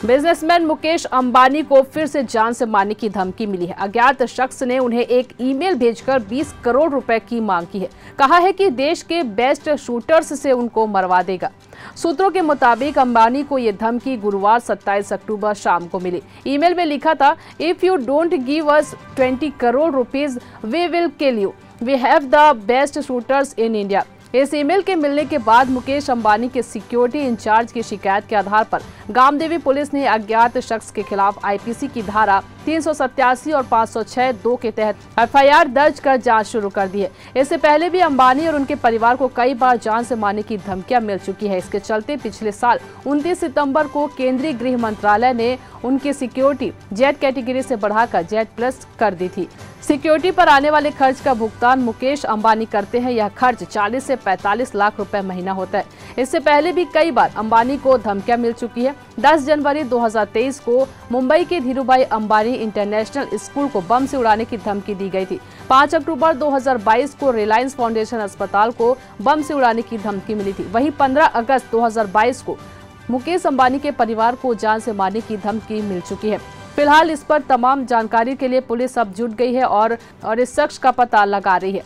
Businessman Mukesh Ambani को फिर से जान से मारने की धमकी मिली है। अज्ञात शख्स ने उन्हें एक ईमेल भेजकर 20 करोड़ रुपए की मांग की है। कहा है कि देश के बेस्ट शूटर्स से उनको मरवा देगा। सूत्रों के मुताबिक अंबानी को ये धमकी गुरुवार 27 अक्टूबर शाम को मिली। ईमेल में लिखा था, if you don't give us 20 crore rupees we will kill you, we have the best shooters in India. इस ईमेल के मिलने के बाद मुकेश अंबानी के सिक्योरिटी इंचार्ज की शिकायत के आधार पर गामदेवी पुलिस ने अज्ञात शख्स के खिलाफ आईपीसी की धारा 387 और 506(2) के तहत एफआईआर दर्ज कर जांच शुरू कर दी है। इससे पहले भी अंबानी और उनके परिवार को कई बार जान से मारने की धमकियां मिल चुकी है। इसके चलते पिछले साल 29 सितंबर को केंद्रीय गृह मंत्रालय ने उनकी सिक्योरिटी जेड कैटेगरी से बढ़ाकर जेड प्लस कर दी थी। सिक्योरिटी पर आने वाले खर्च का भुगतान मुकेश अंबानी करते हैं। यह खर्च 40 से 45 लाख रुपए महीना होता है। इससे पहले भी कई बार अंबानी को धमकियां मिल चुकी है। 10 जनवरी 2023 को मुंबई के धीरूभाई अंबानी इंटरनेशनल स्कूल को बम से उड़ाने की धमकी दी गई थी। 5 अक्टूबर 2022 को रिलायंस फाउंडेशन अस्पताल को बम से उड़ाने की धमकी मिली थी। वहीं 15 अगस्त 2022 को मुकेश अंबानी के परिवार को जान से मारने की धमकी मिल चुकी है। फिलहाल इस पर तमाम जानकारी के लिए पुलिस अब जुट गई है और इस शख्स का पता लगा रही है।